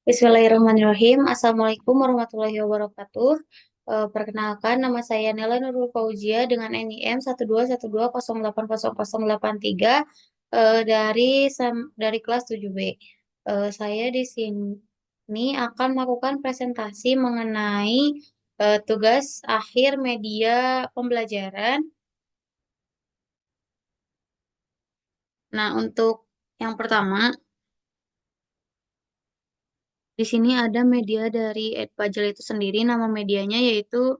Bismillahirrahmanirrahim. Assalamualaikum warahmatullahi wabarakatuh. Perkenalkan, nama saya Nela Nurul Fauzia dengan NIM 12120808083 dari kelas 7B. Saya di sini akan melakukan presentasi mengenai tugas akhir media pembelajaran. Nah, untuk yang pertama, di sini ada media dari Edpuzzle itu sendiri. Nama medianya yaitu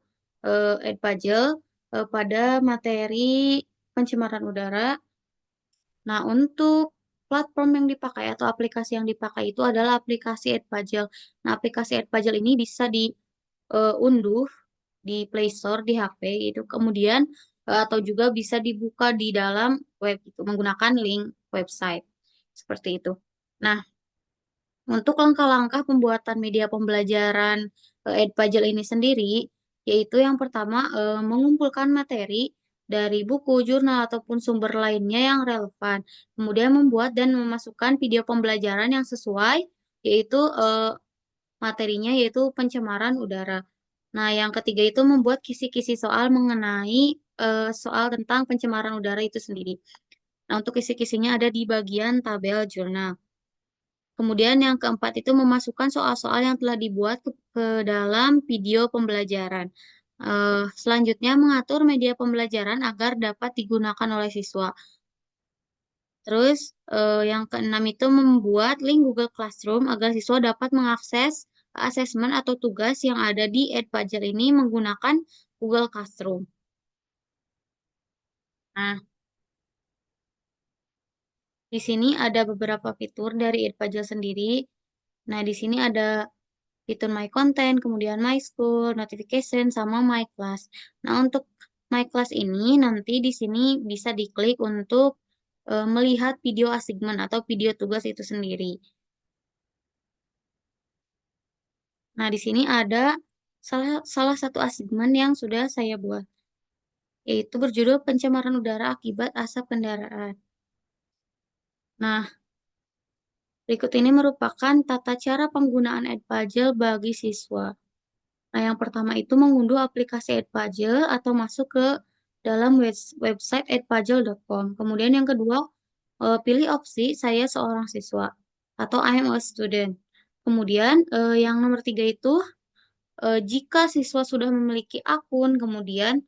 Edpuzzle pada materi pencemaran udara. Nah, untuk platform yang dipakai atau aplikasi yang dipakai itu adalah aplikasi Edpuzzle. Nah, aplikasi Edpuzzle ini bisa diunduh di Play Store di HP itu. Kemudian atau juga bisa dibuka di dalam web itu menggunakan link website seperti itu. Nah, untuk langkah-langkah pembuatan media pembelajaran Edpuzzle ini sendiri, yaitu yang pertama mengumpulkan materi dari buku, jurnal, ataupun sumber lainnya yang relevan. Kemudian membuat dan memasukkan video pembelajaran yang sesuai, yaitu materinya yaitu pencemaran udara. Nah, yang ketiga itu membuat kisi-kisi soal mengenai soal tentang pencemaran udara itu sendiri. Nah, untuk kisi-kisinya ada di bagian tabel jurnal. Kemudian yang keempat itu memasukkan soal-soal yang telah dibuat ke dalam video pembelajaran. Selanjutnya mengatur media pembelajaran agar dapat digunakan oleh siswa. Terus yang keenam itu membuat link Google Classroom agar siswa dapat mengakses asesmen atau tugas yang ada di Edpuzzle ini menggunakan Google Classroom. Nah, di sini ada beberapa fitur dari Edpuzzle sendiri. Nah, di sini ada fitur My Content, kemudian My School, Notification, sama My Class. Nah, untuk My Class ini nanti di sini bisa diklik untuk melihat video assignment atau video tugas itu sendiri. Nah, di sini ada salah satu assignment yang sudah saya buat, yaitu berjudul Pencemaran Udara Akibat Asap Kendaraan. Nah, berikut ini merupakan tata cara penggunaan Edpuzzle bagi siswa. Nah, yang pertama itu mengunduh aplikasi Edpuzzle atau masuk ke dalam website edpuzzle.com. Kemudian yang kedua, pilih opsi saya seorang siswa atau I am a student. Kemudian yang nomor tiga itu, jika siswa sudah memiliki akun, kemudian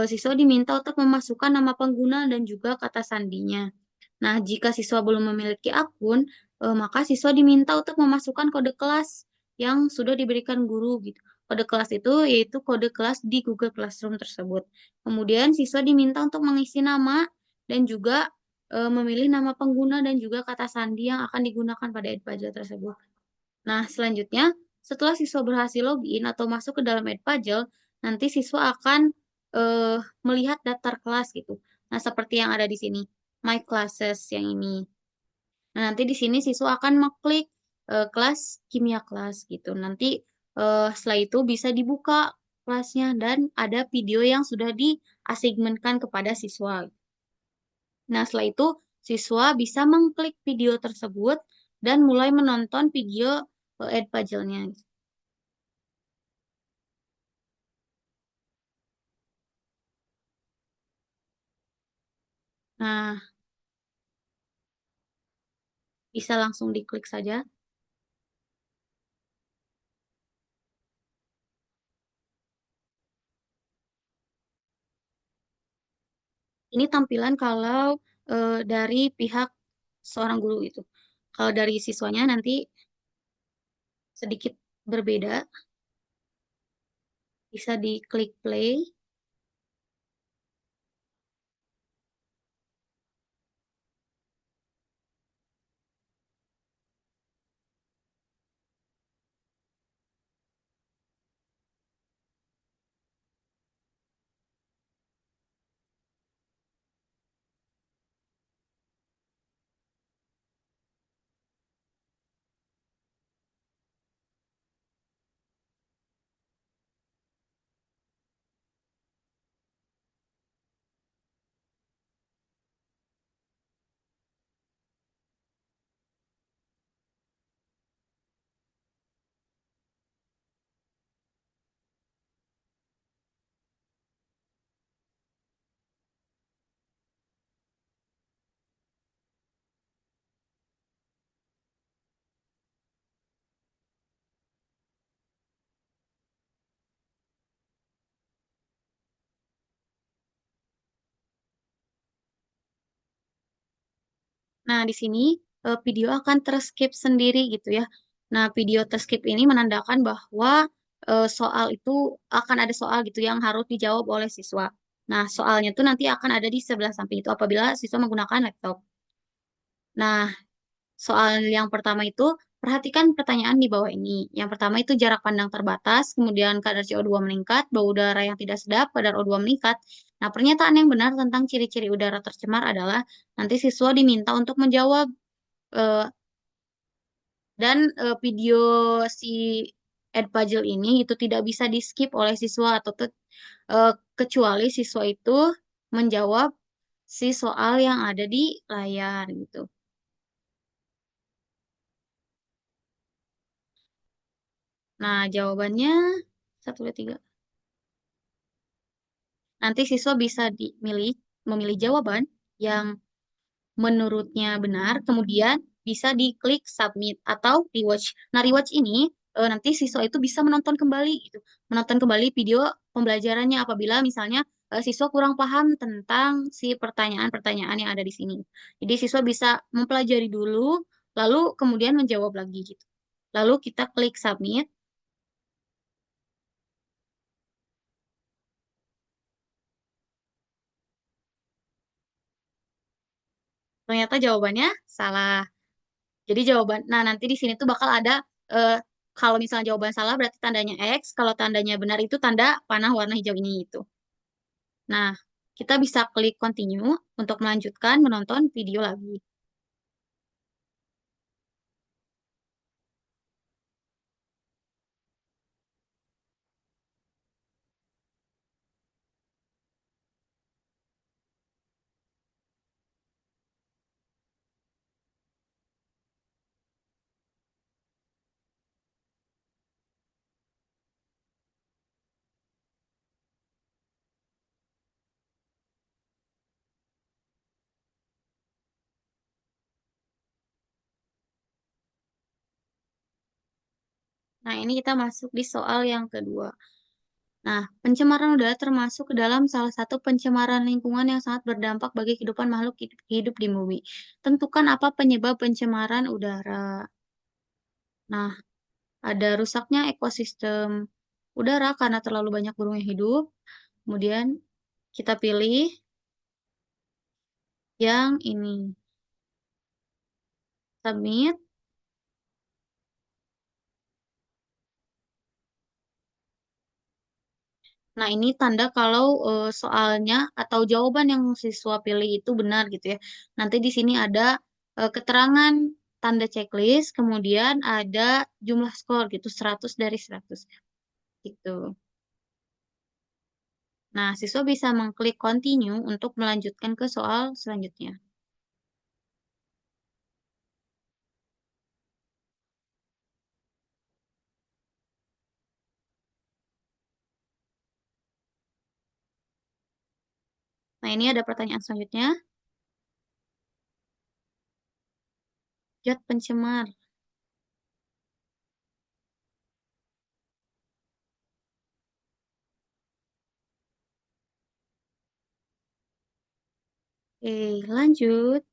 siswa diminta untuk memasukkan nama pengguna dan juga kata sandinya. Nah, jika siswa belum memiliki akun, maka siswa diminta untuk memasukkan kode kelas yang sudah diberikan guru gitu. Kode kelas itu yaitu kode kelas di Google Classroom tersebut. Kemudian siswa diminta untuk mengisi nama dan juga memilih nama pengguna dan juga kata sandi yang akan digunakan pada Edpuzzle tersebut. Nah, selanjutnya setelah siswa berhasil login atau masuk ke dalam Edpuzzle, nanti siswa akan eh, melihat daftar kelas gitu. Nah, seperti yang ada di sini, My Classes yang ini. Nah, nanti di sini siswa akan mengklik kelas kimia kelas gitu. Nanti setelah itu bisa dibuka kelasnya dan ada video yang sudah diasigmenkan kepada siswa. Nah, setelah itu siswa bisa mengklik video tersebut dan mulai menonton video Edpuzzle-nya. Nah, bisa langsung diklik saja. Ini tampilan kalau dari pihak seorang guru itu. Kalau dari siswanya nanti sedikit berbeda. Bisa diklik play. Nah, di sini video akan terskip sendiri gitu ya. Nah, video terskip ini menandakan bahwa soal itu akan ada soal gitu yang harus dijawab oleh siswa. Nah, soalnya tuh nanti akan ada di sebelah samping itu apabila siswa menggunakan laptop. Nah, soal yang pertama itu, perhatikan pertanyaan di bawah ini. Yang pertama itu jarak pandang terbatas, kemudian kadar CO2 meningkat, bau udara yang tidak sedap, kadar O2 meningkat. Nah, pernyataan yang benar tentang ciri-ciri udara tercemar adalah nanti siswa diminta untuk menjawab eh, dan video si Edpuzzle ini itu tidak bisa di-skip oleh siswa atau kecuali siswa itu menjawab si soal yang ada di layar gitu. Nah, jawabannya satu, dua, tiga. Nanti siswa bisa memilih jawaban yang menurutnya benar, kemudian bisa diklik submit atau rewatch. Nah, rewatch ini nanti siswa itu bisa menonton kembali gitu. Menonton kembali video pembelajarannya apabila misalnya siswa kurang paham tentang si pertanyaan-pertanyaan yang ada di sini. Jadi siswa bisa mempelajari dulu, lalu kemudian menjawab lagi gitu. Lalu kita klik submit, ternyata jawabannya salah. Jadi jawaban, nah nanti di sini tuh bakal ada eh, kalau misalnya jawaban salah berarti tandanya X, kalau tandanya benar itu tanda panah warna hijau ini itu. Nah, kita bisa klik continue untuk melanjutkan menonton video lagi. Nah, ini kita masuk di soal yang kedua. Nah, pencemaran udara termasuk ke dalam salah satu pencemaran lingkungan yang sangat berdampak bagi kehidupan makhluk hidup di bumi. Tentukan apa penyebab pencemaran udara. Nah, ada rusaknya ekosistem udara karena terlalu banyak burung yang hidup. Kemudian kita pilih yang ini. Submit. Nah, ini tanda kalau soalnya atau jawaban yang siswa pilih itu benar gitu ya. Nanti di sini ada keterangan tanda checklist, kemudian ada jumlah skor gitu, 100 dari 100 gitu. Nah, siswa bisa mengklik continue untuk melanjutkan ke soal selanjutnya. Nah, ini ada pertanyaan selanjutnya. Zat pencemar. Oke, lanjut.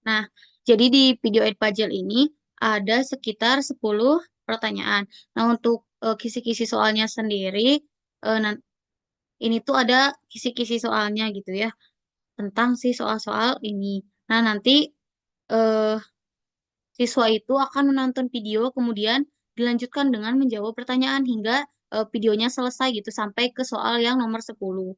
Nah, jadi di video Edpuzzle ini ada sekitar 10 pertanyaan. Nah, untuk kisi-kisi soalnya sendiri, ini tuh ada kisi-kisi soalnya gitu ya, tentang si soal-soal ini. Nah, nanti eh, siswa itu akan menonton video, kemudian dilanjutkan dengan menjawab pertanyaan hingga videonya selesai gitu, sampai ke soal yang nomor 10.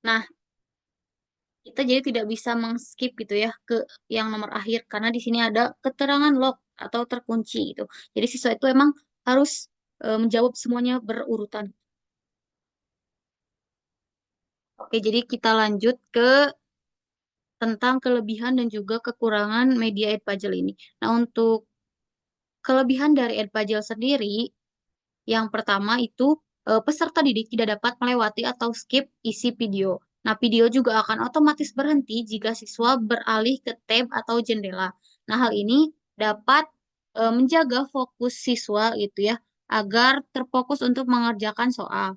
Nah, kita jadi tidak bisa meng-skip gitu ya ke yang nomor akhir karena di sini ada keterangan lock atau terkunci gitu. Jadi siswa itu emang harus menjawab semuanya berurutan. Oke, jadi kita lanjut ke tentang kelebihan dan juga kekurangan media Edpuzzle ini. Nah, untuk kelebihan dari Edpuzzle sendiri, yang pertama itu peserta didik tidak dapat melewati atau skip isi video. Nah, video juga akan otomatis berhenti jika siswa beralih ke tab atau jendela. Nah, hal ini dapat menjaga fokus siswa gitu ya, agar terfokus untuk mengerjakan soal.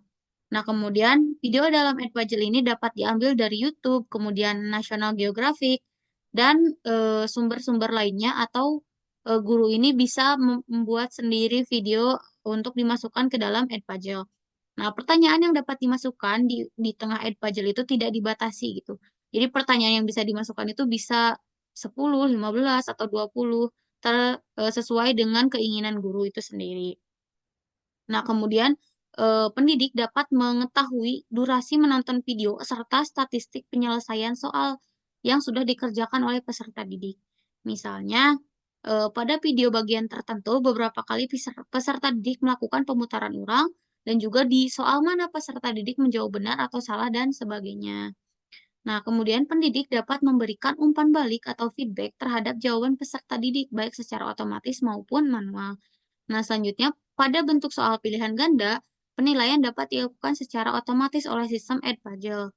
Nah, kemudian video dalam Edpuzzle ini dapat diambil dari YouTube, kemudian National Geographic, dan sumber-sumber lainnya atau guru ini bisa membuat sendiri video untuk dimasukkan ke dalam Edpuzzle. Nah, pertanyaan yang dapat dimasukkan di tengah Edpuzzle itu tidak dibatasi gitu. Jadi pertanyaan yang bisa dimasukkan itu bisa 10, 15, atau 20 sesuai dengan keinginan guru itu sendiri. Nah, kemudian pendidik dapat mengetahui durasi menonton video serta statistik penyelesaian soal yang sudah dikerjakan oleh peserta didik. Misalnya, pada video bagian tertentu, beberapa kali peserta didik melakukan pemutaran ulang dan juga di soal mana peserta didik menjawab benar atau salah dan sebagainya. Nah, kemudian pendidik dapat memberikan umpan balik atau feedback terhadap jawaban peserta didik, baik secara otomatis maupun manual. Nah, selanjutnya, pada bentuk soal pilihan ganda, penilaian dapat dilakukan secara otomatis oleh sistem Edpuzzle.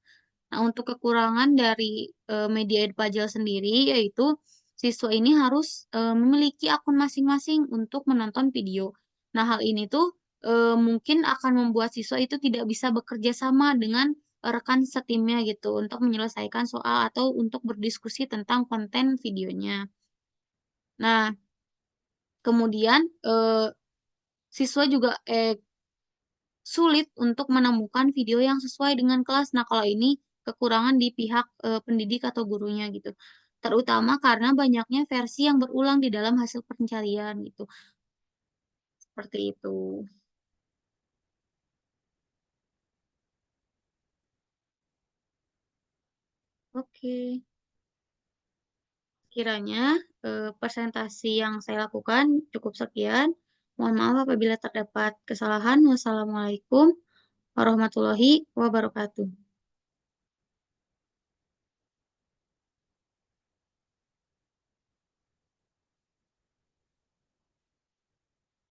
Nah, untuk kekurangan dari media Edpuzzle sendiri, yaitu siswa ini harus memiliki akun masing-masing untuk menonton video. Nah, hal ini tuh mungkin akan membuat siswa itu tidak bisa bekerja sama dengan rekan setimnya gitu untuk menyelesaikan soal atau untuk berdiskusi tentang konten videonya. Nah, kemudian siswa juga sulit untuk menemukan video yang sesuai dengan kelas. Nah, kalau ini kekurangan di pihak pendidik atau gurunya gitu. Terutama karena banyaknya versi yang berulang di dalam hasil pencarian gitu. Seperti itu. Oke, kiranya presentasi yang saya lakukan cukup sekian. Mohon maaf apabila terdapat kesalahan. Wassalamualaikum warahmatullahi wabarakatuh.